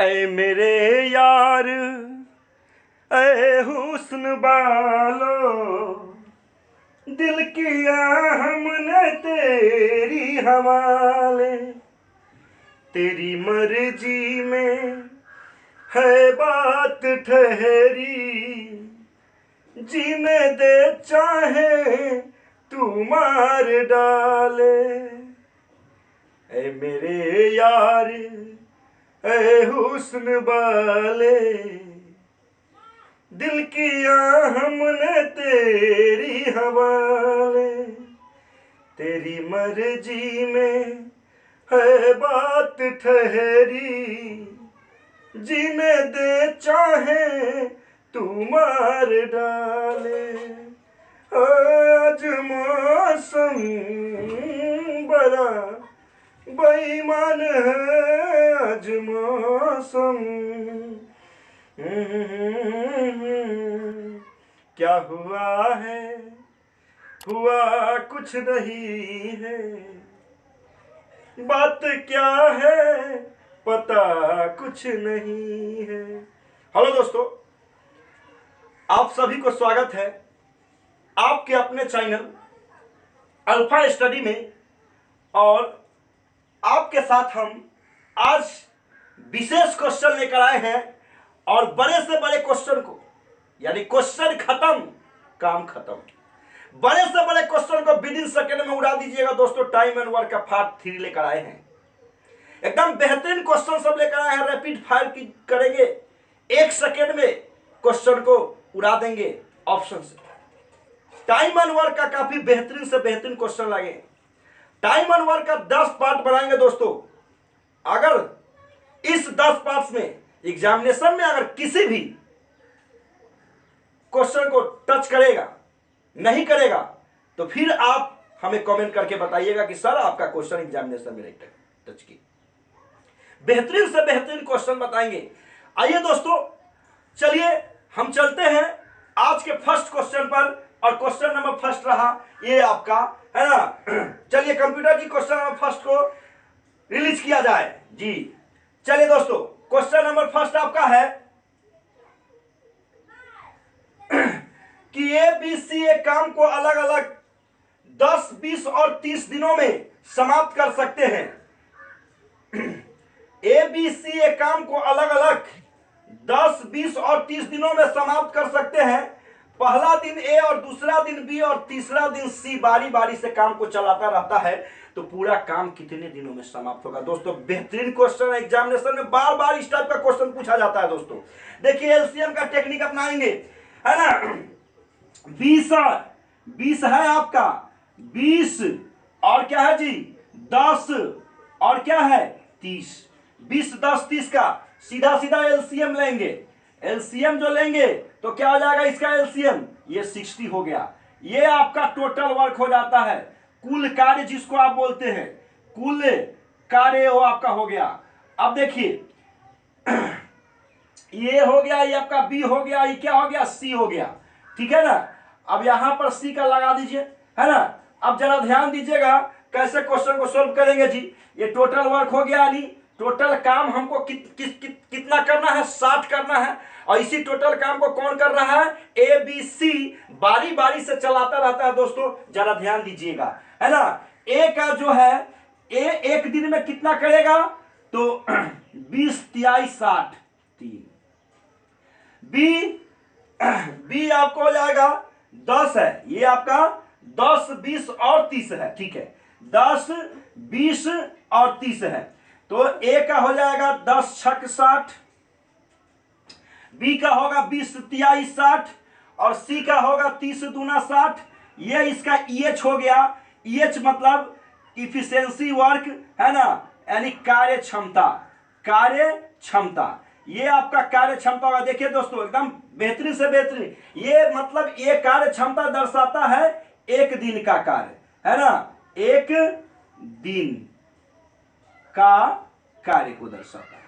ऐ मेरे यार, ऐ हुस्न वालो, दिल किया हमने तेरी हवाले। तेरी मर्जी में है बात ठहरी, जीने दे चाहे तू मार डाले। ऐ मेरे यार, ऐ हुस्न वाले, दिल किया हमने तेरी हवाले। तेरी मर्जी में है बात ठहरी, जीने दे चाहे तू मार डाले। आज मौसम बड़ा बेईमान है, आज मौसम। क्या हुआ है, हुआ कुछ नहीं है, बात क्या है पता कुछ नहीं है। हेलो दोस्तों, आप सभी को स्वागत है आपके अपने चैनल अल्फा स्टडी में। और आपके साथ हम आज विशेष क्वेश्चन लेकर आए हैं, और बड़े से बड़े क्वेश्चन को, यानी क्वेश्चन खत्म काम खत्म, बड़े से बड़े क्वेश्चन को विद इन सेकेंड में उड़ा दीजिएगा दोस्तों। टाइम एंड वर्क का पार्ट 3 लेकर आए हैं, एकदम बेहतरीन क्वेश्चन सब लेकर आए हैं। रैपिड फायर की करेंगे, 1 सेकेंड में क्वेश्चन को उड़ा देंगे ऑप्शन से। टाइम एंड वर्क का काफी बेहतरीन से बेहतरीन क्वेश्चन लगे। टाइम एंड वर्क का 10 पार्ट बनाएंगे दोस्तों। अगर इस 10 पार्ट्स में एग्जामिनेशन में अगर किसी भी क्वेश्चन को टच करेगा, नहीं करेगा, तो फिर आप हमें कमेंट करके बताइएगा कि सर आपका क्वेश्चन एग्जामिनेशन में टच की। बेहतरीन से बेहतरीन क्वेश्चन बताएंगे। आइए दोस्तों, चलिए हम चलते हैं आज के फर्स्ट क्वेश्चन पर। और क्वेश्चन नंबर फर्स्ट रहा ये आपका, है ना। चलिए कंप्यूटर की क्वेश्चन नंबर फर्स्ट को रिलीज किया जाए जी। चलिए दोस्तों, क्वेश्चन नंबर फर्स्ट आपका है कि ABC एक काम को अलग अलग 10, 20 और 30 दिनों में समाप्त कर सकते हैं। ABC एक काम को अलग अलग 10, 20 और 30 दिनों में समाप्त कर सकते हैं। पहला दिन A और दूसरा दिन B और तीसरा दिन C बारी बारी से काम को चलाता रहता है, तो पूरा काम कितने दिनों में समाप्त होगा। दोस्तों बेहतरीन क्वेश्चन है, एग्जामिनेशन में बार बार इस टाइप का क्वेश्चन पूछा जाता है। दोस्तों देखिए एलसीएम का टेक्निक अपनाएंगे, है ना। 20 है आपका, 20 और क्या है जी 10 और क्या है 30। 20, 10, 30 का सीधा सीधा एलसीएम लेंगे। एलसीएम जो लेंगे तो क्या हो जाएगा इसका एलसीएम, ये 60 हो गया। ये आपका टोटल वर्क हो जाता है, कुल कार्य जिसको आप बोलते हैं, कुल कार्य वो आपका हो गया। अब देखिए ये हो गया, ये आपका बी हो गया, ये क्या हो गया सी हो गया, ठीक है ना। अब यहां पर सी का लगा दीजिए, है ना। अब जरा ध्यान दीजिएगा कैसे क्वेश्चन को सोल्व करेंगे जी। ये टोटल वर्क हो गया, यानी टोटल काम हमको कितना करना है, 60 करना है। और इसी टोटल काम को कौन कर रहा है, ABC बारी बारी से चलाता रहता है। दोस्तों जरा ध्यान दीजिएगा, है ना। ए का जो है ए एक दिन में कितना करेगा, तो 20, 23, 60, 3। बी आपको हो जाएगा 10 है, ये आपका 10, 20 और 30 है, ठीक है। 10, 20 और 30 है, तो ए का हो जाएगा 10, 6, 60, बी का होगा 20, 23, 60 और सी का होगा 30, 2, 60। ये इसका EH हो गया। EH मतलब इफिशियंसी वर्क, है ना, यानी कार्य क्षमता। कार्य क्षमता, ये आपका कार्य क्षमता होगा। देखिए दोस्तों एकदम बेहतरीन से बेहतरीन, ये मतलब ये कार्य क्षमता दर्शाता है 1 दिन का कार्य, है ना। 1 दिन का कार्य को दर्शाता है।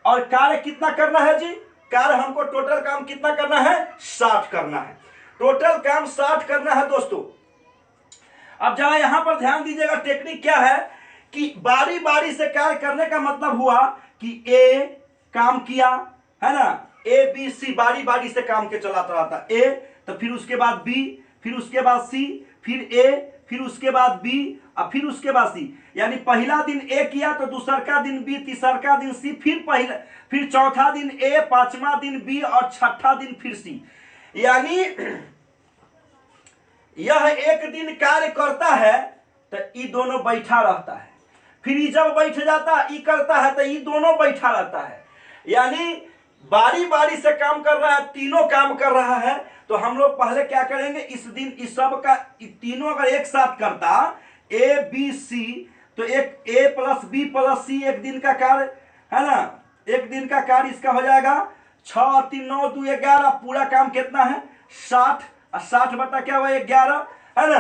और कार्य कितना करना है जी, कार्य हमको टोटल काम कितना करना है, 60 करना है। टोटल काम 60 करना है दोस्तों। अब जरा यहां पर ध्यान दीजिएगा, टेक्निक क्या है कि बारी बारी से कार्य करने का मतलब हुआ कि ए काम किया, है ना, ए बी सी बारी बारी से काम के चलाता रहता। ए तो फिर उसके बाद बी, फिर उसके बाद सी, फिर ए, फिर उसके बाद बी और फिर उसके बाद सी। यानी पहला दिन ए किया तो दूसरा का दिन बी, तीसरा का दिन सी, फिर चौथा दिन ए, पांचवा दिन बी और छठा दिन फिर सी। यानी यह एक दिन कार्य करता है तो ये दोनों बैठा रहता है, फिर ये जब बैठ जाता ये करता है तो ये दोनों बैठा रहता है। यानी बारी बारी से काम कर रहा है, तीनों काम कर रहा है। तो हम लोग पहले क्या करेंगे, इस दिन इस सब का तीनों अगर एक साथ करता ए बी सी तो एक ए प्लस बी प्लस सी एक दिन का कार्य, है ना, एक दिन का कार्य इसका हो जाएगा 6 और 3 9 2 11। पूरा काम कितना है 60 और 60 बटा क्या हुआ 11, है ना।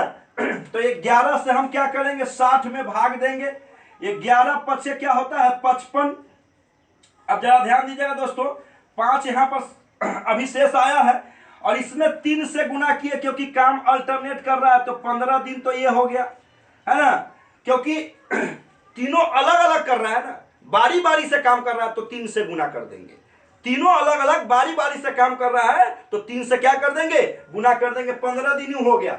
तो 11 से हम क्या करेंगे 60 में भाग देंगे, 11 पचे क्या होता है 55। अब जरा ध्यान दीजिएगा दोस्तों, 5 यहां पर अभी शेष आया है और इसमें 3 से गुना किए क्योंकि काम अल्टरनेट कर रहा है। तो 15 दिन तो ये हो गया, है ना, क्योंकि तीनों अलग अलग कर रहा है ना, बारी बारी से काम कर रहा है तो 3 से गुना कर देंगे। तीनों अलग अलग बारी बारी से काम कर रहा है तो 3 से क्या कर देंगे गुना कर देंगे, 15 दिन ही हो गया।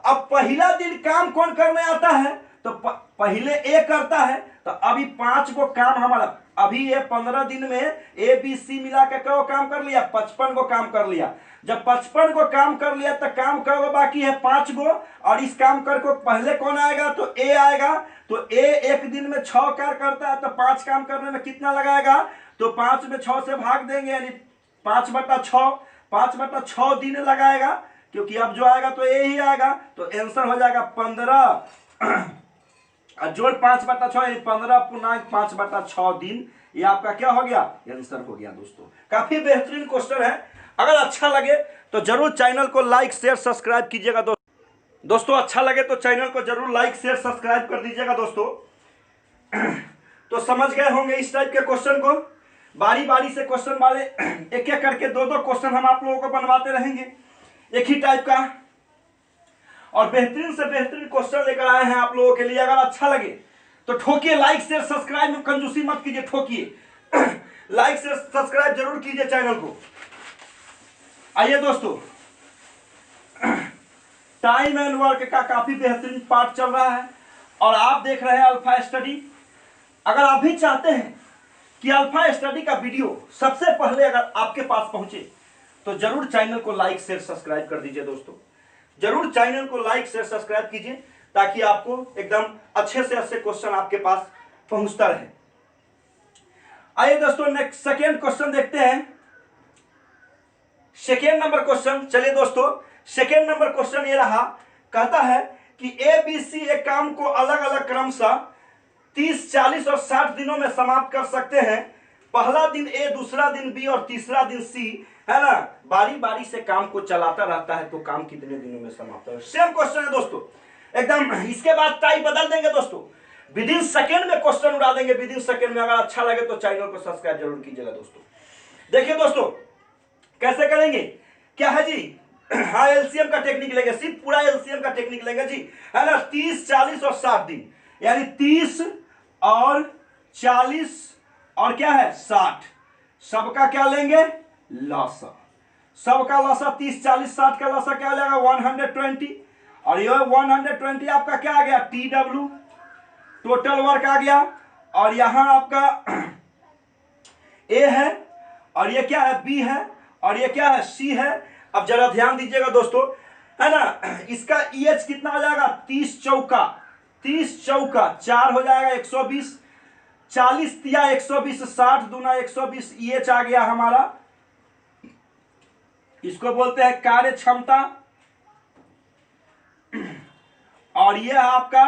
अब पहला दिन काम कौन करने आता है तो पहले ए करता है। तो अभी 5 को काम हमारा, अभी ये 15 दिन में ए बी सी मिला के क्या काम कर लिया 55 को काम कर लिया। जब 55 को काम कर लिया तो काम करो बाकी है 5 गो, और इस काम कर को पहले कौन आएगा तो ए आएगा। तो ए एक दिन में 6 कार्य करता है तो 5 काम करने में कितना लगाएगा तो 5 में 6 से भाग देंगे, यानी 5/6, 5/6 दिन लगाएगा, क्योंकि अब जो आएगा तो ए ही आएगा। तो आंसर हो जाएगा 15 जोड़ 5/6 यानी 15 × 5/6 दिन। ये आपका क्या हो गया आंसर हो गया। दोस्तों काफी बेहतरीन क्वेश्चन है, अगर अच्छा लगे तो जरूर चैनल को लाइक शेयर सब्सक्राइब कीजिएगा। दोस्तों अच्छा लगे तो चैनल को जरूर लाइक शेयर सब्सक्राइब कर दीजिएगा। दोस्तों तो समझ गए होंगे इस टाइप के क्वेश्चन को, बारी बारी से क्वेश्चन वाले एक एक करके 2-2 क्वेश्चन हम आप लोगों को बनवाते रहेंगे एक ही टाइप का, और बेहतरीन से बेहतरीन क्वेश्चन लेकर आए हैं आप लोगों के लिए। अगर अच्छा लगे तो ठोकिए लाइक शेयर सब्सक्राइब में कंजूसी मत कीजिए, ठोकिए लाइक शेयर सब्सक्राइब जरूर कीजिए चैनल को। आइए दोस्तों, टाइम एंड वर्क का काफी बेहतरीन पार्ट चल रहा है और आप देख रहे हैं अल्फा स्टडी। अगर आप भी चाहते हैं कि अल्फा स्टडी का वीडियो सबसे पहले अगर आपके पास पहुंचे तो जरूर चैनल को लाइक शेयर सब्सक्राइब कर दीजिए। दोस्तों जरूर चैनल को लाइक शेयर सब्सक्राइब कीजिए ताकि आपको एकदम अच्छे से अच्छे क्वेश्चन आपके पास पहुंचता रहे। आइए दोस्तों नेक्स्ट सेकेंड क्वेश्चन देखते हैं। सेकेंड नंबर क्वेश्चन, चलिए दोस्तों सेकेंड नंबर क्वेश्चन ये रहा, कहता है कि ए बी सी एक काम को अलग अलग क्रमशः 30, 40 और 60 दिनों में समाप्त कर सकते हैं। पहला दिन ए, दूसरा दिन बी और तीसरा दिन सी, है ना, बारी बारी से काम को चलाता रहता है तो काम कितने दिनों में समाप्त होगा। सेम क्वेश्चन है दोस्तों एकदम। इसके बाद टाइप बदल देंगे दोस्तों, विद इन सेकेंड में क्वेश्चन उड़ा देंगे, विद इन सेकेंड में। अगर अच्छा लगे तो चैनल को सब्सक्राइब जरूर कीजिएगा। दोस्तों देखिए दोस्तों कैसे करेंगे, क्या है जी, हाँ एलसीएम का टेक्निक लेंगे, सिर्फ पूरा एलसीएम का टेक्निक लेंगे जी, है ना। 30, 40 और 60 दिन, यानी 30 और 40 और क्या है 60, सबका क्या लेंगे लसा, सबका लसा 30, 40, 60 का लसा क्या लेगा 120, और ये 120 आपका क्या आ गया TW, टोटल वर्क आ गया। और यहां आपका ए है और ये क्या है बी है और ये क्या है सी है। अब जरा ध्यान दीजिएगा दोस्तों, है ना, इसका EH कितना हो जाएगा 30 चौका 4 हो जाएगा 120, 40 या 120, 60 दूना 120, EH आ गया हमारा। इसको बोलते हैं कार्य क्षमता, और यह आपका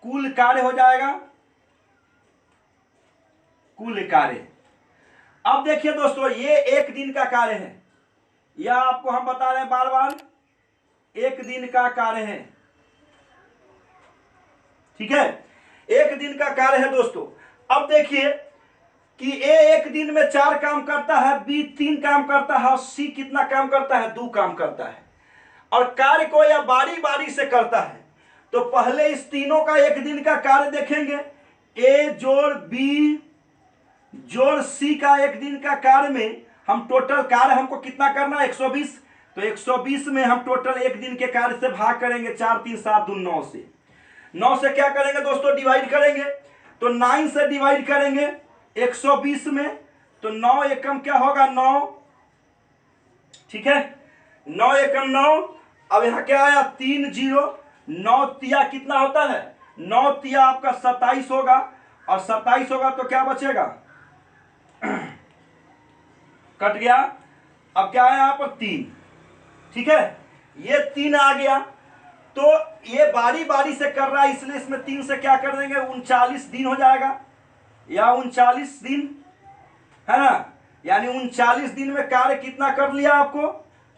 कुल कार्य हो जाएगा, कुल कार्य। अब देखिए दोस्तों ये एक दिन का कार्य है, यह आपको हम बता रहे हैं बार बार, एक दिन का कार्य है, ठीक है, एक दिन का कार्य है दोस्तों। अब देखिए कि ए एक दिन में 4 काम करता है, बी 3 काम करता है और सी कितना काम करता है 2 काम करता है, और कार्य को यह बारी बारी से करता है। तो पहले इस तीनों का एक दिन का कार्य देखेंगे, ए जोड़ बी जोड़ सी का एक दिन का कार्य में हम टोटल कार्य हमको कितना करना है 120, तो 120 में हम टोटल एक दिन के कार्य से भाग करेंगे 4 3 7 2 9 से। 9 से क्या करेंगे दोस्तों, डिवाइड करेंगे, तो 9 से डिवाइड करेंगे 120 में, तो 9 एकम क्या होगा 9, ठीक है, 9 एकम 9। अब यहां क्या आया 3 0, 9 तिया कितना होता है, 9 तिया आपका 27 होगा, और 27 होगा तो क्या बचेगा कट गया। अब क्या है यहां पर 3, ठीक है, ये 3 आ गया, तो ये बारी बारी से कर रहा है इसलिए इसमें 3 से क्या कर देंगे 39 दिन हो जाएगा, या 39 दिन है ना, यानी 39 दिन में कार्य कितना कर लिया आपको,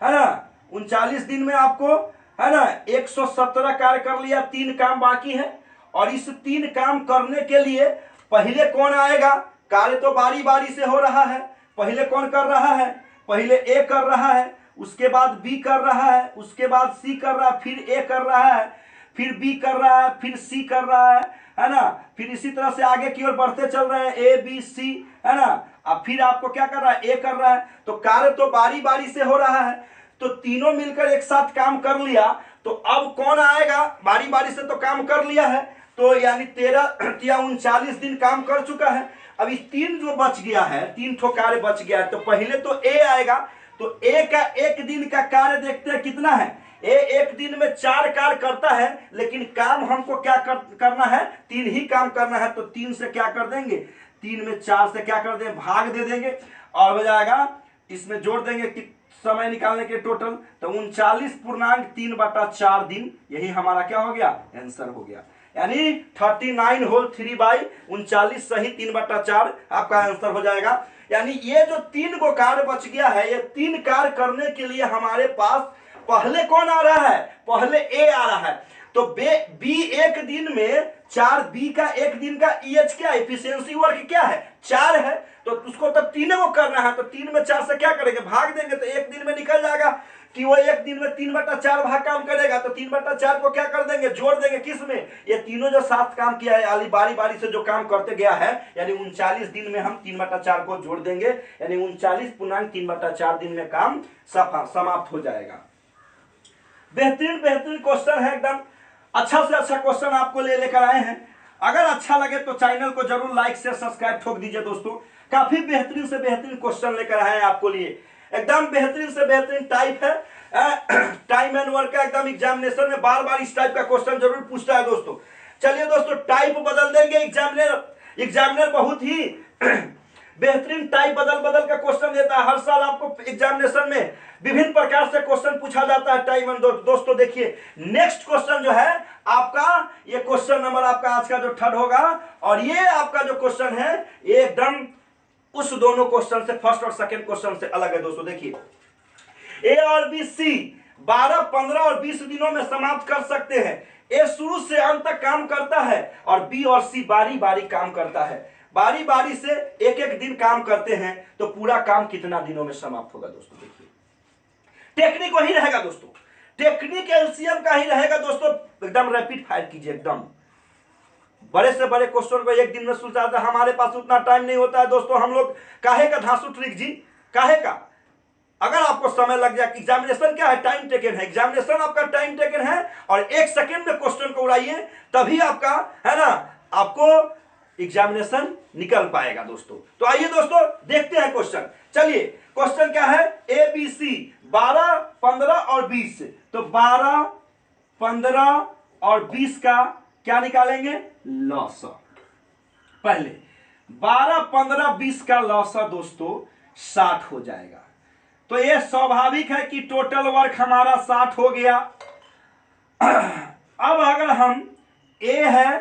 है ना, 39 दिन में आपको है ना 117 कार्य कर लिया, 3 काम बाकी है। और इस 3 काम करने के लिए पहले कौन आएगा, कार्य तो बारी बारी से हो रहा है, पहले कौन कर रहा है, पहले ए कर रहा है, उसके बाद बी कर रहा है, उसके बाद सी कर रहा है, फिर ए कर रहा है, फिर बी कर रहा है, फिर सी कर रहा है ना, फिर इसी तरह से आगे की ओर बढ़ते चल रहे हैं ए बी सी, है ना। अब फिर आपको क्या कर रहा है, ए कर रहा है, तो कार्य तो बारी बारी से हो रहा है, तो तीनों मिलकर एक साथ काम कर लिया, तो अब कौन आएगा, बारी बारी से तो काम कर लिया है, तो यानी 13 या 39 दिन काम कर चुका है। अब इस 3 जो बच गया है, 3 ठो कार्य बच गया है, तो पहले तो ए आएगा, तो ए का एक दिन का कार्य देखते हैं कितना है, ए एक दिन में 4 कार्य करता है, लेकिन काम हमको क्या करना है, 3 ही काम करना है, तो 3 से क्या कर देंगे, 3 में 4 से क्या कर देंगे, भाग दे देंगे, और हो जाएगा इसमें जोड़ देंगे कि समय निकालने के टोटल, तो 39.3/4 दिन, यही हमारा क्या हो गया, आंसर हो गया, यानी 39 होल 3/39 सही 3/4 आपका आंसर हो जाएगा। यानी ये जो 3 गो कार्य बच गया है, ये 3 कार्य करने के लिए हमारे पास पहले कौन आ रहा है, पहले ए आ रहा है, तो बी एक दिन में 4, बी का एक दिन का ईएच क्या है, एफिशिएंसी वर्क क्या है 4 है, तो उसको तो 3 को करना है, तो 3 में 4 से क्या करेंगे, भाग देंगे, तो एक दिन में निकल जाएगा कि वो एक दिन में 3/4 भाग काम करेगा, तो 3/4 को क्या कर देंगे, जोड़ देंगे, किस में, ये तीनों जो साथ काम किया है, अली बारी बारी से जो काम करते गया है, यानी 39 दिन में हम 3/4 को जोड़ देंगे, यानी 39.3/4 दिन में काम समाप्त हो जाएगा। बेहतरीन बेहतरीन क्वेश्चन है, एकदम अच्छा से अच्छा क्वेश्चन आपको लेकर आए हैं। अगर अच्छा लगे तो चैनल को जरूर लाइक से सब्सक्राइब ठोक दीजिए दोस्तों, काफी बेहतरीन से बेहतरीन क्वेश्चन लेकर आए हैं आपको लिए, एकदम बेहतरीन से बेहतरीन टाइप है, टाइम एंड वर्क का एकदम एग्जामिनेशन में बार बार इस टाइप का क्वेश्चन जरूर पूछता है दोस्तों। चलिए दोस्तों, टाइप बदल देंगे, एग्जामिनर बहुत ही बेहतरीन टाइप बदल बदल का क्वेश्चन देता है, हर साल आपको एग्जामिनेशन में विभिन्न प्रकार से क्वेश्चन पूछा जाता है टाइम एंड दोस्तों। देखिए नेक्स्ट क्वेश्चन जो है आपका, ये क्वेश्चन नंबर आपका आज का जो 3rd होगा, और ये आपका जो क्वेश्चन है ये एकदम उस दोनों क्वेश्चन से, फर्स्ट और सेकंड क्वेश्चन से अलग है दोस्तों। देखिए ए और बी सी 12, 15 और 20 दिनों में समाप्त कर सकते हैं, ए शुरू से अंत तक काम करता है, और बी और सी बारी बारी काम करता है, बारी बारी से एक एक दिन काम करते हैं, तो पूरा काम कितना दिनों में समाप्त होगा दोस्तों। देखिए टेक्निक वही रहेगा दोस्तों, टेक्निक एलसीएम का ही रहेगा दोस्तों, एकदम रैपिड फायर कीजिए, एकदम बड़े से बड़े क्वेश्चन को एक दिन में सुलझाता है, हमारे पास उतना टाइम नहीं होता है दोस्तों, हम लोग काहे का धांसू ट्रिक जी, काहे का, अगर आपको समय लग जाए, एग्जामिनेशन क्या है, टाइम टेकन है, एग्जामिनेशन आपका टाइम टेकन है, और 1 सेकंड में क्वेश्चन को उड़ाइए, तभी आपका है ना, आपको एग्जामिनेशन निकल पाएगा दोस्तों। तो आइए दोस्तों देखते हैं क्वेश्चन। चलिए क्वेश्चन क्या है, ए बी सी 12, 15 और 20, तो 12, 15 और 20 का क्या निकालेंगे, लॉसा। पहले 12, 15, 20 का लॉसा दोस्तों 60 हो जाएगा, तो यह स्वाभाविक है कि टोटल वर्क हमारा 60 हो गया। अब अगर हम ए है,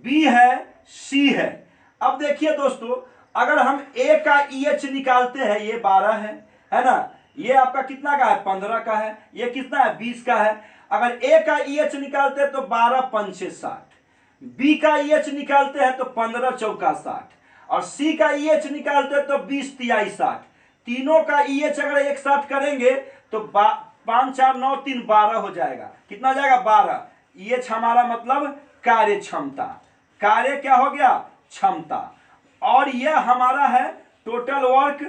बी है, सी है, अब देखिए दोस्तों, अगर हम ए का ईएच निकालते हैं, ये 12 है ना, ये आपका कितना का है, 15 का है, ये कितना है, 20 का है। अगर ए का ईएच निकालते हैं तो 12 पंचे 60, बी का ईएच निकालते हैं तो 15 चौका 60, और सी का ईएच निकालते हैं तो 20 तिहाई 60, तीनों का ईएच अगर एक साथ करेंगे तो 5 4 9 3 12 हो जाएगा, कितना हो जाएगा, 12। ईएच हमारा मतलब कार्य क्षमता, कार्य क्या हो गया, क्षमता, और यह हमारा है टोटल वर्क,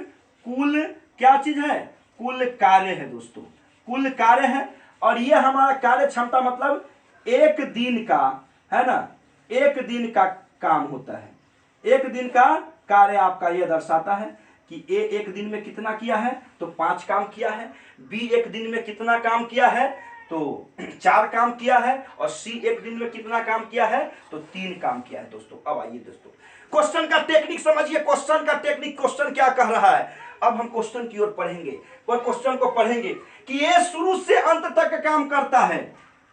कुल क्या चीज है, कुल कार्य है दोस्तों, कुल कार्य है। और यह हमारा कार्य क्षमता मतलब एक दिन का, है ना, एक दिन का काम होता है, एक दिन का कार्य आपका यह दर्शाता है कि ए एक दिन में कितना किया है, तो 5 काम किया है। बी एक दिन में कितना काम किया है, तो 4 काम किया है। और सी एक दिन में कितना काम किया है, तो 3 काम किया है दोस्तों। अब आइए दोस्तों क्वेश्चन का टेक्निक समझिए, क्वेश्चन का टेक्निक, क्वेश्चन क्या कह रहा है। अब हम क्वेश्चन की ओर पढ़ेंगे और क्वेश्चन को पढ़ेंगे कि ये शुरू से अंत तक काम करता है,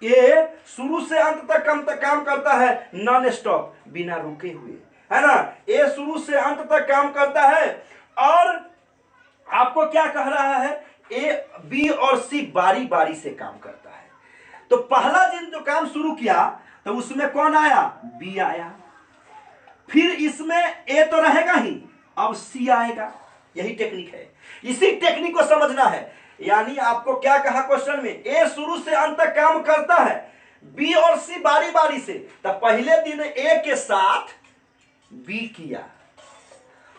ये शुरू से अंत तक काम करता है नॉन स्टॉप, बिना रुके हुए, है ना। ये शुरू से अंत तक काम करता है। और आपको क्या कह रहा है, ए बी और सी बारी बारी से काम करता है। तो पहला दिन जो काम शुरू किया तो उसमें कौन आया, बी आया। फिर इसमें ए तो रहेगा ही, अब सी आएगा। यही टेक्निक है, इसी टेक्निक को समझना है। यानी आपको क्या कहा क्वेश्चन में, ए शुरू से अंत तक काम करता है, बी और सी बारी बारी से। तो पहले दिन ए के साथ बी किया,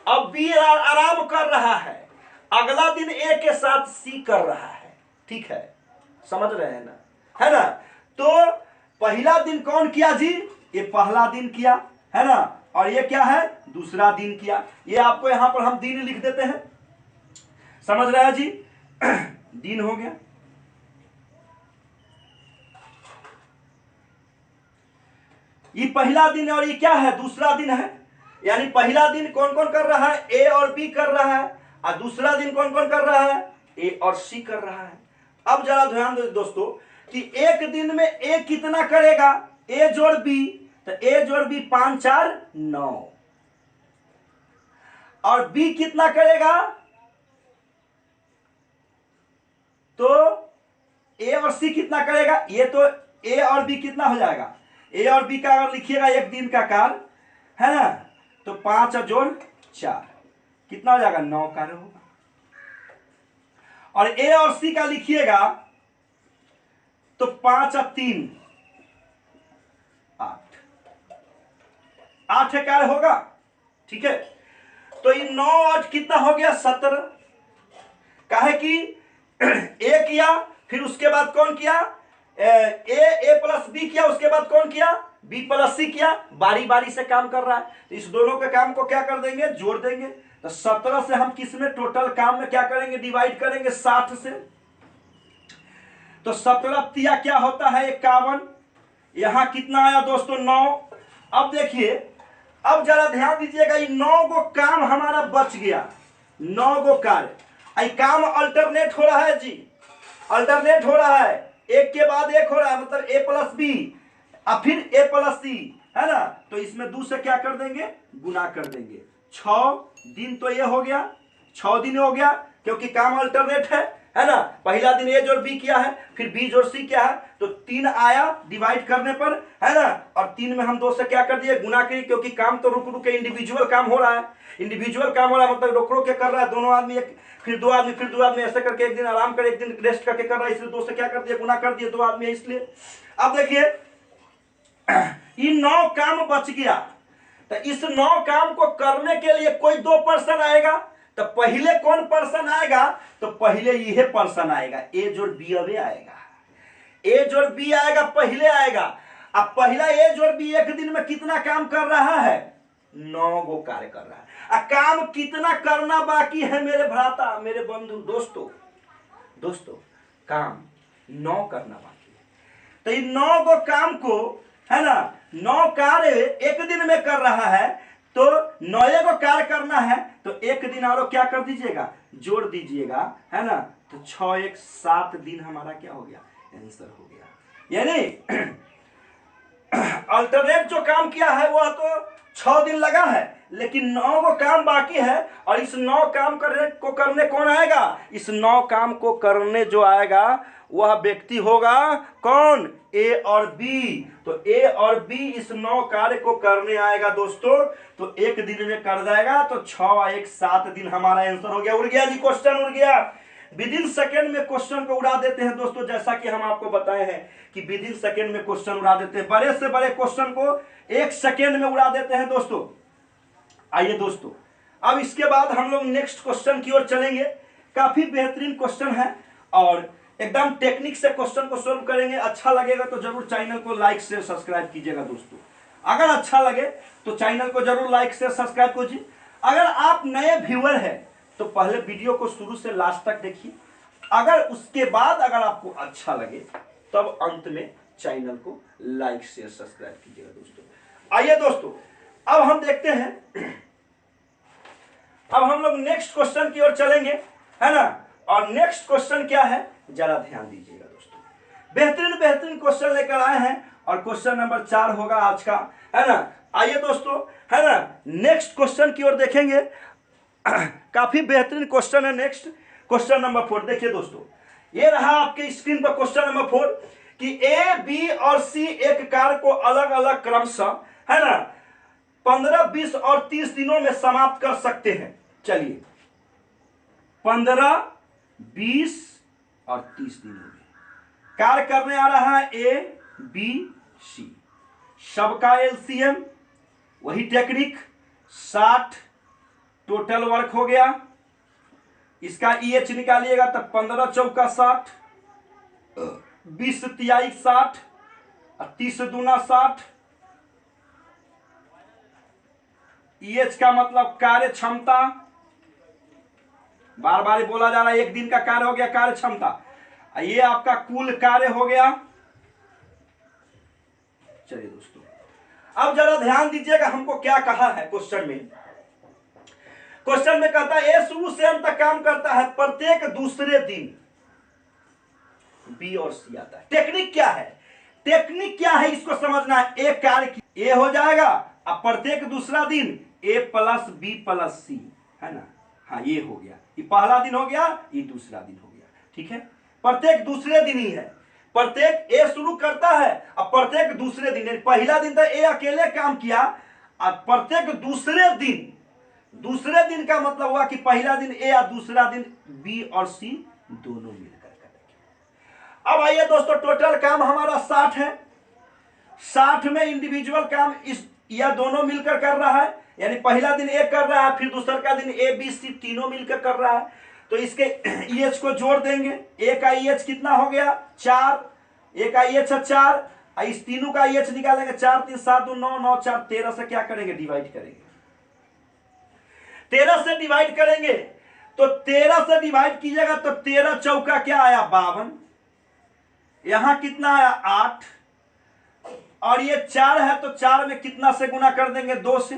अब बी आराम कर रहा है, अगला दिन ए के साथ सी कर रहा है। ठीक है, समझ रहे हैं ना, है ना। तो पहला दिन कौन किया जी, ये पहला दिन किया, है ना। और ये क्या है, दूसरा दिन किया। ये आपको यहां पर हम दिन लिख देते हैं, समझ रहे हैं जी। दिन हो गया। ये पहला दिन और ये क्या है, दूसरा दिन है। यानी पहला दिन कौन कौन कर रहा है, ए और बी कर रहा है, और दूसरा दिन कौन कौन कर रहा है, ए और सी कर रहा है। अब जरा ध्यान दो दोस्तों कि एक दिन में ए कितना करेगा, ए जोड़ बी, तो ए जोड़ बी 5 4 9, और बी कितना करेगा, तो ए और सी कितना करेगा, ये तो ए और बी कितना हो जाएगा, ए और बी का अगर लिखिएगा एक दिन का कार्य, है ना, तो 5 और जोड़ 4 कितना हो जाएगा, 9 कार्य होगा। और ए और सी का लिखिएगा तो 5 और 3 8 कार्य होगा। ठीक है, तो ये 9 8 कितना हो गया, 17। काहे कि ए किया, फिर उसके बाद कौन किया, ए प्लस बी किया, उसके बाद कौन किया, बी प्लस सी किया। बारी बारी से काम कर रहा है, तो इस दोनों के काम को क्या कर देंगे, जोड़ देंगे। तो 17 से हम किस में, टोटल काम में क्या करेंगे, डिवाइड करेंगे 60 से। तो 17 तिया क्या होता है, 51। यहां कितना आया दोस्तों, 9। अब देखिए, अब जरा ध्यान दीजिएगा, ये 9 गो काम हमारा बच गया, 9 गो कार्य। काम अल्टरनेट हो रहा है जी, अल्टरनेट हो रहा है, एक के बाद एक हो रहा है, मतलब ए प्लस बी और फिर ए प्लस सी, है ना। तो इसमें 2 से क्या कर देंगे, गुना कर देंगे। 6 दिन तो ये हो गया, 6 दिन हो गया, क्योंकि काम अल्टरनेट है ना। पहला दिन ए जोड़ बी किया है, फिर बी जोड़ सी किया है, तो 3 आया डिवाइड करने पर, है ना। और 3 में हम 2 से क्या कर दिए, गुना करिए, क्योंकि काम तो रुक रुक के इंडिविजुअल काम हो रहा है, इंडिविजुअल काम हो रहा है, मतलब रोक रोक के कर रहा है, दोनों आदमी, एक फिर 2 आदमी, फिर 2 आदमी, ऐसे करके एक दिन आराम कर, एक दिन रेस्ट करके कर रहा है, इसलिए 2 से क्या कर दिया, गुना कर दिए, 2 आदमी है इसलिए। अब देखिए, ये 9 काम बच गया। तो इस 9 काम को करने के लिए कोई 2 पर्सन आएगा, तो पहले कौन पर्सन आएगा, तो पहले यह पर्सन आएगा, ए जोड़ बी अबे आएगा, ए जोड़ बी आएगा, पहले आएगा। अब पहला ए जोड़ बी एक दिन में कितना काम कर रहा है, 9 गो कार्य कर रहा है। काम कितना करना बाकी है मेरे भ्राता, मेरे बंधु, दोस्तों काम 9 करना बाकी है। तो इन 9 गो काम को, है ना, 9 कार्य एक दिन में कर रहा है, तो 9 गो कार्य करना है, तो एक दिन और क्या कर दीजिएगा, जोड़ दीजिएगा, है ना। तो 6 1 7 दिन हमारा क्या हो गया, आंसर हो गया। यानी अल्टरनेट जो काम किया है वह तो 6 दिन लगा है, लेकिन 9 गो काम बाकी है। और इस 9 काम करने कौन आएगा, इस 9 काम को करने जो आएगा वह व्यक्ति होगा कौन, ए और बी। तो ए और बी इस 9 कार्य को करने आएगा दोस्तों, तो एक दिन में कर जाएगा। तो 6 1 7 दिन हमारा आंसर हो गया। उड़ गया जी, क्वेश्चन उड़ गया। विद इन सेकेंड में क्वेश्चन को उड़ा देते हैं दोस्तों, जैसा कि हम आपको बताए हैं कि विद इन सेकेंड में क्वेश्चन उड़ा देते हैं, बड़े से बड़े क्वेश्चन को 1 सेकेंड में उड़ा देते हैं दोस्तों। आइए दोस्तों, अब इसके बाद हम लोग नेक्स्ट क्वेश्चन की ओर चलेंगे। काफी बेहतरीन क्वेश्चन है और एकदम टेक्निक से क्वेश्चन को सोल्व करेंगे। अच्छा लगेगा तो जरूर चैनल को लाइक शेयर सब्सक्राइब कीजिएगा दोस्तों। अगर अच्छा लगे तो चैनल को जरूर लाइक शेयर सब्सक्राइब कीजिए। अगर आप नए व्यूअर हैं तो पहले वीडियो को शुरू से लास्ट तक देखिए। अगर उसके बाद अगर आपको अच्छा लगे तब अंत में चैनल को लाइक शेयर सब्सक्राइब कीजिएगा दोस्तों। आइए दोस्तों, अब हम देखते हैं, अब हम लोग नेक्स्ट क्वेश्चन की ओर चलेंगे, है ना। और नेक्स्ट क्वेश्चन क्या है जरा ध्यान दीजिएगा दोस्तों। बेहतरीन बेहतरीन क्वेश्चन लेकर आए हैं और क्वेश्चन नंबर 4 होगा आज का, है ना। आइए दोस्तों, है ना, नेक्स्ट क्वेश्चन की ओर देखेंगे। काफी बेहतरीन क्वेश्चन है। नेक्स्ट क्वेश्चन नंबर 4 देखिए दोस्तों, ये रहा आपके स्क्रीन पर क्वेश्चन नंबर 4 कि ए, बी और सी एक कार को अलग अलग क्रमशः, है ना, 15, 20 और 30 दिनों में समाप्त कर सकते हैं। चलिए, 15, 20 और 30 दिनों में कार्य करने आ रहा है ए, बी, सी। सबका एलसीएम वही टेक्निक 60 टोटल वर्क हो गया। इसका ईएच निकालिएगा तब 15 चौका 60, 20 तिहाई 60 और 30 दूना 60। ईएच का मतलब कार्य क्षमता, बार बार बोला जा रहा है, एक दिन का कार्य हो गया कार्य क्षमता। ये आपका कुल कार्य हो गया। चलिए दोस्तों, अब जरा ध्यान दीजिएगा हमको क्या कहा है क्वेश्चन में। क्वेश्चन में कहता है ए शुरू से अंत तक काम करता है, प्रत्येक दूसरे दिन बी और सी आता है। टेक्निक क्या है, टेक्निक क्या है इसको समझना है। एक कार्य की ए हो जाएगा, अब प्रत्येक दूसरा दिन ए प्लस बी प्लस सी, है ना। हाँ, ये हो गया, ये पहला दिन हो गया, ये दूसरा दिन हो गया। ठीक है, प्रत्येक दूसरे दिन ही है। प्रत्येक ए शुरू करता है, अब प्रत्येक दूसरे दिन, पहला दिन तो ए अकेले काम किया, अब प्रत्येक दूसरे दिन का मतलब हुआ कि पहला दिन ए और दूसरा दिन बी और सी दोनों मिलकर करेंगे। अब आइए दोस्तों, टोटल काम हमारा 60 है। 60 में इंडिविजुअल काम इस या दोनों मिलकर कर रहा है, यानी पहला दिन ए कर रहा है, फिर दूसरा का दिन ए बी सी तीनों मिलकर कर रहा है। तो इसके ईएच को जोड़ देंगे। ए का ईएच कितना हो गया 4, ए का ईएच है 4, इस तीनों का ईएच निकालेंगे 4 3 7 2 9 9 4 13 से क्या करेंगे डिवाइड करेंगे। 13 से डिवाइड करेंगे तो 13 से डिवाइड कीजिएगा तो 13 चौका क्या आया 52, यहां कितना आया 8, और ये 4 है तो 4 में कितना से गुना कर देंगे 2 से,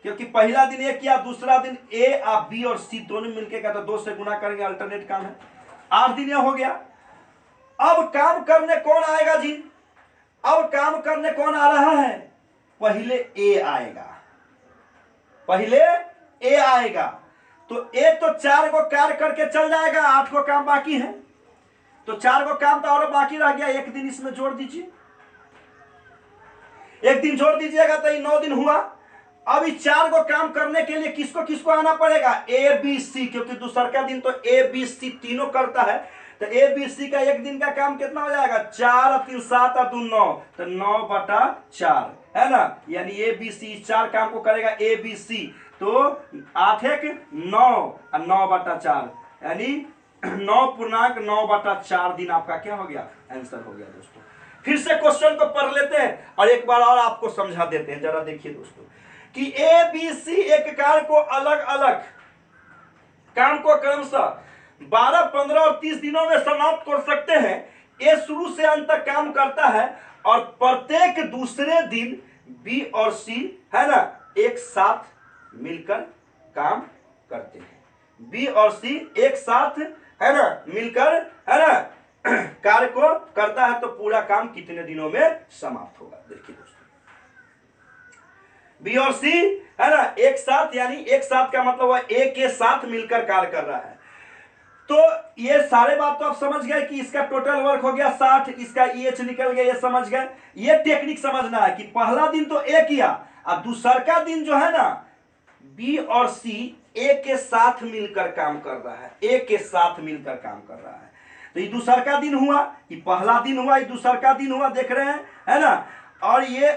क्योंकि पहला दिन ए किया, दूसरा दिन ए और बी और सी दोनों मिलके का तो 2 से गुना करेंगे, अल्टरनेट काम है। 8 दिन हो गया। अब काम करने कौन आएगा जी, अब काम करने कौन आ रहा है, पहले ए आएगा, पहले ए आएगा। तो ए तो 4 को कार्य करके चल जाएगा, 8 को काम बाकी है, तो 4 को काम तो और बाकी रह गया, एक दिन इसमें जोड़ दीजिए, एक दिन जोड़ दीजिएगा तो ये 9 दिन हुआ। अब इस 4 को काम करने के लिए किसको किसको आना पड़ेगा, ए बी सी, क्योंकि दूसरा का दिन तो ए बी सी तीनों करता है, तो ए बी सी का एक दिन का काम कितना हो जाएगा 4 और 3 7 और 2 9, तो 9/4 है ना, यानी ए बी सी 4 काम को करेगा ए बी सी, तो 8 1 9 और 9/4 यानी 9.9/4 दिन आपका क्या हो गया, आंसर हो गया दोस्तों। फिर से क्वेश्चन को पढ़ लेते हैं और एक बार और आपको समझा देते हैं। जरा देखिए दोस्तों कि ए बी सी एक कार्य को अलग अलग काम को क्रमशः 12, 15 और 30 दिनों में समाप्त कर सकते हैं। ए शुरू से अंत तक काम करता है और प्रत्येक दूसरे दिन बी और सी, है ना, एक साथ मिलकर काम करते हैं। बी और सी एक साथ, है ना, मिलकर, है ना, कार्य को करता है, तो पूरा काम कितने दिनों में समाप्त होगा। देखिए दोस्तों, बी और सी, है ना, एक साथ, यानी एक साथ का मतलब हुआ ए के साथ मिलकर कार्य कर रहा है। तो ये सारे बात तो आप समझ गए कि इसका टोटल वर्क हो गया 60, इसका ईएच निकल गया, ये समझ गए। ये टेक्निक समझना है कि पहला दिन तो ए किया, अब दूसरा का दिन जो है ना बी और सी ए के साथ मिलकर काम कर रहा है, ए के साथ मिलकर काम कर रहा है। तो ये दूसरा का दिन हुआ, ये पहला दिन हुआ, ये दूसरा का दिन हुआ, देख रहे हैं, है ना। और ये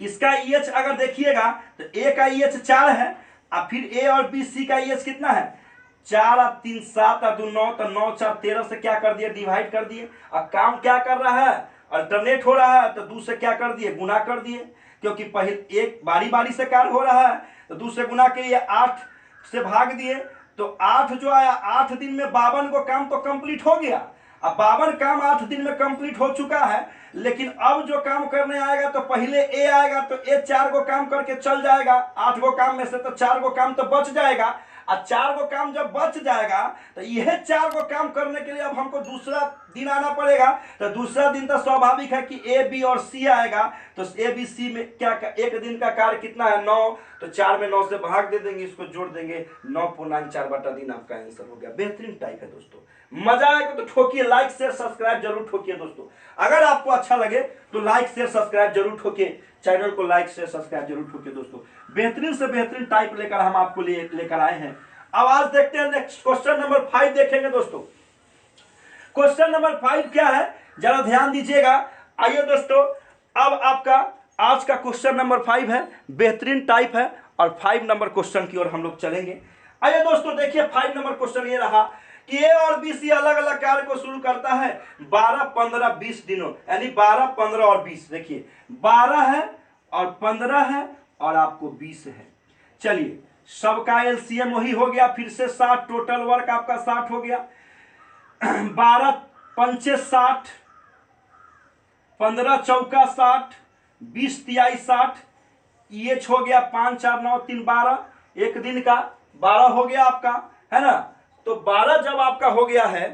इसका EH अगर देखिएगा तो ए का EH 4 है, और फिर ए और बी सी का EH कितना है 4 और 3 7 और 2 9, तो 9 4 13 से क्या कर दिए डिवाइड कर दिए। अब काम क्या कर रहा है अल्टरनेट हो रहा है, तो 2 से क्या कर दिए गुना कर दिए, क्योंकि पहले एक बारी बारी से कार्य हो रहा है, तो 2 से गुना के ये 8 से भाग दिए, तो 8 जो आया 8 दिन में 52 को काम तो कंप्लीट हो गया। अब 52 काम 8 दिन में कंप्लीट हो चुका है, लेकिन अब जो काम करने आएगा तो पहले ए आएगा, तो ए 4 को काम करके चल जाएगा, 8 को काम में से तो 4 को काम तो बच जाएगा, और 4 को काम जब बच जाएगा तो यह 4 को काम करने के लिए अब हमको दूसरा दिन आना पड़ेगा। तो दूसरा दिन तो स्वाभाविक है कि ए बी और सी आएगा, तो ए बी सी में क्या एक दिन का कार्य कितना है 9, तो 4 में 9 से भाग दे देंगे, इसको जोड़ देंगे, 9.4/दिन आपका आंसर हो गया। बेहतरीन टाइप है दोस्तों, मजा आएगा तो ठोकिए, लाइक शेयर सब्सक्राइब जरूर ठोकिए दोस्तों। अगर आपको अच्छा लगे तो लाइक शेयर सब्सक्राइब जरूर ठोकिए, चैनल को लाइक शेयर सब्सक्राइब जरूर ठोकिए दोस्तों। बेहतरीन से बेहतरीन टाइप लेकर हम आपको लेकर आए हैं। अब आज देखते हैं नेक्स्ट क्वेश्चन नंबर 5 देखेंगे दोस्तों। क्वेश्चन नंबर 5 क्या है जरा ध्यान दीजिएगा। आइए दोस्तों, अब आपका आज का क्वेश्चन नंबर 5 है, बेहतरीन टाइप है, और 5 नंबर क्वेश्चन की ओर हम लोग चलेंगे। आइए दोस्तों देखिए 5 नंबर क्वेश्चन ये रहा कि ए और बी सी अलग अलग कार्य को शुरू करता है 12 15 20 दिनों, यानी 12 15 और 20। देखिए 12 है और 15 है और आपको 20 है। चलिए सबका एलसीएम वही हो गया, फिर से 60, टोटल वर्क आपका 60 हो गया। 12 पंचे 60, 15 चौका 60, 20 तिहाई 60, EH हो गया 5 4 9 3 12, एक दिन का 12 हो गया आपका, है ना। तो 12 जब आपका हो गया है,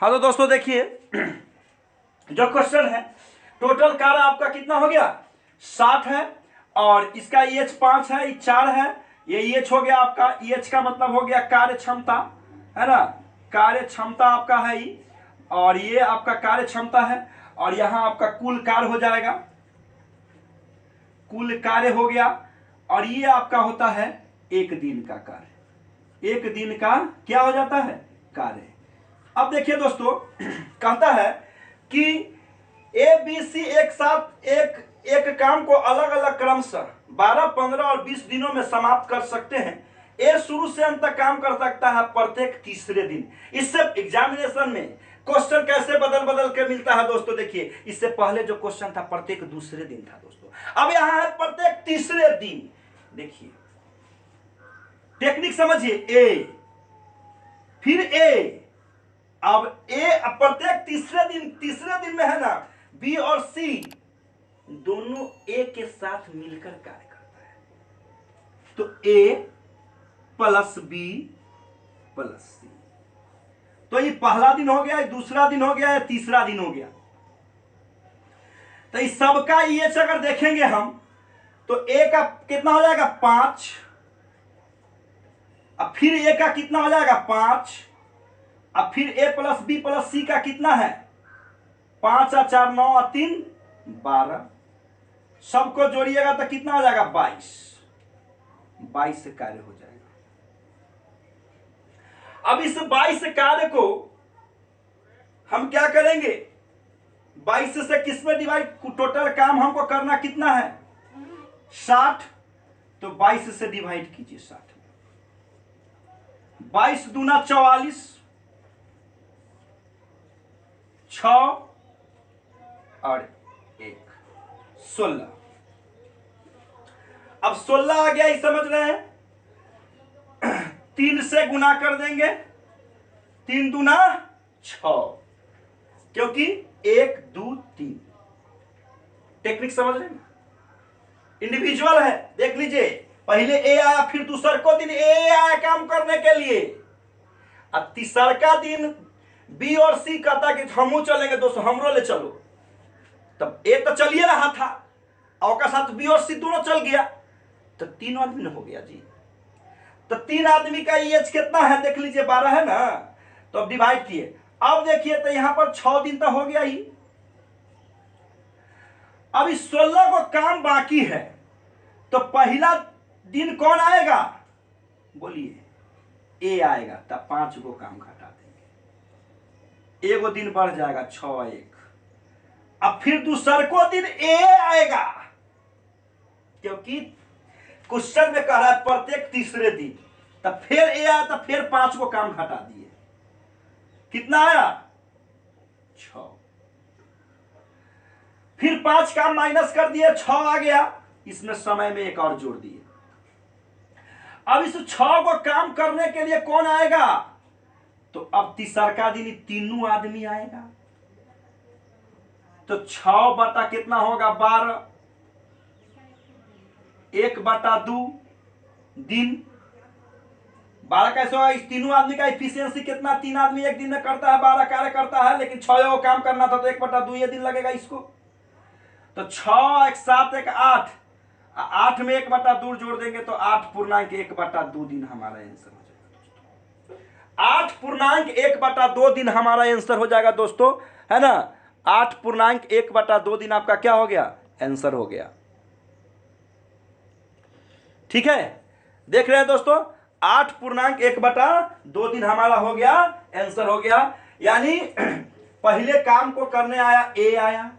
हाँ तो दोस्तों देखिए जो क्वेश्चन है टोटल कार्य आपका कितना हो गया 60 है, और इसका EH 5 है, ये 4 है, ये EH हो गया आपका। EH का मतलब हो गया कार्य क्षमता, है ना, कार्य क्षमता आपका है ये, और ये आपका कार्य क्षमता है, और यहां आपका कुल कार्य हो जाएगा, कुल कार्य हो गया, और ये आपका होता है एक दिन का कार्य, एक दिन का क्या हो जाता है कार्य। अब देखिए दोस्तों कहता है कि ए बी सी एक साथ एक काम को अलग अलग क्रम से 12 15 और 20 दिनों में समाप्त कर सकते हैं। ए शुरू से अंत तक काम कर सकता है प्रत्येक तीसरे दिन। इससे एग्जामिनेशन में क्वेश्चन कैसे बदल बदल के मिलता है दोस्तों, देखिए इससे पहले जो क्वेश्चन था प्रत्येक दूसरे दिन था दोस्तों, अब यहां है प्रत्येक तीसरे दिन। देखिए टेक्निक समझिए, ए फिर ए, अब ए प्रत्येक तीसरे दिन में है ना, बी और सी दोनों ए के साथ मिलकर कार्य करता है, तो ए प्लस बी प्लस सी, तो ये पहला दिन हो गया, ये दूसरा दिन हो गया, ये तीसरा दिन हो गया। तो इस सबका EH अगर देखेंगे हम तो ए का कितना हो जाएगा 5, अब फिर ए का कितना हो जाएगा 5, अब फिर ए प्लस बी प्लस सी का कितना है 5 और 4 9 और 3 12, सबको जोड़िएगा तो कितना हो जाएगा 22 कार्य हो जाएगा। अब इस 22 कार्य को हम क्या करेंगे, 22 से किस में डिवाइड, टोटल काम हमको करना कितना है 60, तो 22 से डिवाइड कीजिए 60 में, 22 दूना 44, 6 और 1 16। अब 16 आ गया, ये समझ रहे हैं, 3 से गुना कर देंगे, 3 दूना 6, क्योंकि 1 2 3। टेक्निक समझ रहे हैं, इंडिविजुअल है, देख लीजिए पहले ए आया, फिर दूसर को दिन ए आया काम करने के लिए, अब तीसर का दिन बी और सी कहता कि हम चलेंगे दोस्तों, हमरो ले चलो, तब ए तो चलिए रहा था और का साथ बी और सी दोनों चल गया, तो 3 आदमी हो गया जी। तो 3 आदमी का EH कितना है देख लीजिए 12 है ना, तो अब डिवाइड किए, अब देखिए तो यहां पर 6 दिन तो हो गया ही, अब इस 16 को काम बाकी है, तो पहला दिन कौन आएगा बोलिए, ए आएगा, तब 5 को काम घटा देंगे, एगो दिन बढ़ जाएगा 6 1, अब फिर दूसरको दिन ए आएगा, क्योंकि क्वेश्चन में कह रहा है प्रत्येक तीसरे दिन, तब फिर ए आया, तब फिर 5 को काम घटा दिए, कितना आया 6, फिर 5 काम माइनस कर दिए, 6 आ गया, इसमें समय में एक और जोड़ दिए। अब इस 6 को काम करने के लिए कौन आएगा, तो अब तीसरा दिन तीनों आदमी आएगा, तो 6 बटा कितना होगा 12, 1/2 दिन, 12 कैसे होगा, इस तीनों आदमी का इफिशियंसी कितना, 3 आदमी एक दिन में करता है 12 कार्य करता है, लेकिन 6 को काम करना था तो 1/2 ये दिन लगेगा इसको, तो 6 1 7 1 8, 8 में 1/2 जोड़ देंगे तो 8.1/2 दिन हमारा आंसर हो जाएगा। 8.1/2 दिन हमारा आंसर हो जाएगा दोस्तों, है ना। 8.1/2 दिन आपका क्या हो गया, आंसर हो गया। ठीक है, देख रहे हैं दोस्तों, 8.1/2 दिन हमारा हो गया, आंसर हो गया। यानी पहले काम को करने आया ए आया,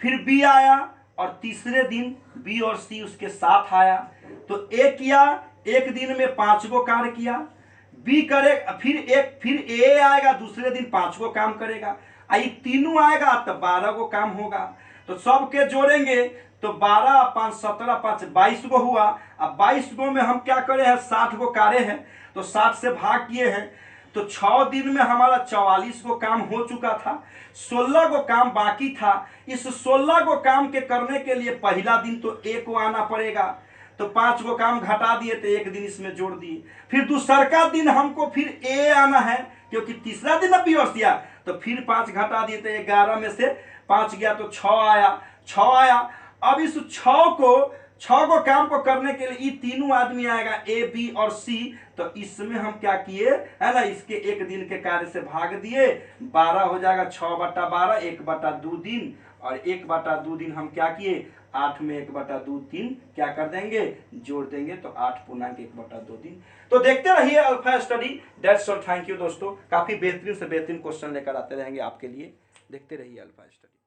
फिर बी आया, और तीसरे दिन बी और सी उसके साथ आया, तो ए किया, एक दिन में 5 को कार्य किया, बी करे, फिर ए आएगा, दूसरे दिन 5 को काम करेगा, आई तीनों आएगा तो 12 को काम होगा, तो सबके जोड़ेंगे तो 12 5 17 5 22 को हुआ। अब 22 को में हम क्या करे हैं, 60 को कार्य है, तो 60 से भाग किए हैं, तो 6 दिन में हमारा 44 को काम हो चुका था, 16 को काम बाकी था। इस 16 को काम के करने के लिए पहला दिन तो ए को आना पड़ेगा, तो 5 को काम घटा दिए तो एक दिन इसमें जोड़ दिए, फिर दूसरा दिन हमको फिर ए आना है, क्योंकि तीसरा दिन अब भी दिया, तो फिर 5 घटा दिए तो 11 में से 5 गया तो 6 आया, 6 आया। अब इस 6 को काम को करने के लिए ये तीनों आदमी आएगा, ए बी और सी, तो इसमें हम क्या किए है ना, इसके एक दिन के कार्य से भाग दिए, 12 हो जाएगा, 6/12 1/2 दिन, और 1/2 दिन हम क्या किए, 8 में 1/2 दिन क्या कर देंगे, जोड़ देंगे, तो 8.1/2 दिन। तो देखते रहिए alpha study. That's all, thank you दोस्तों, काफी बेहतरीन से बेहतरीन क्वेश्चन लेकर आते रहेंगे आपके लिए, देखते रहिए अल्फा स्टडी।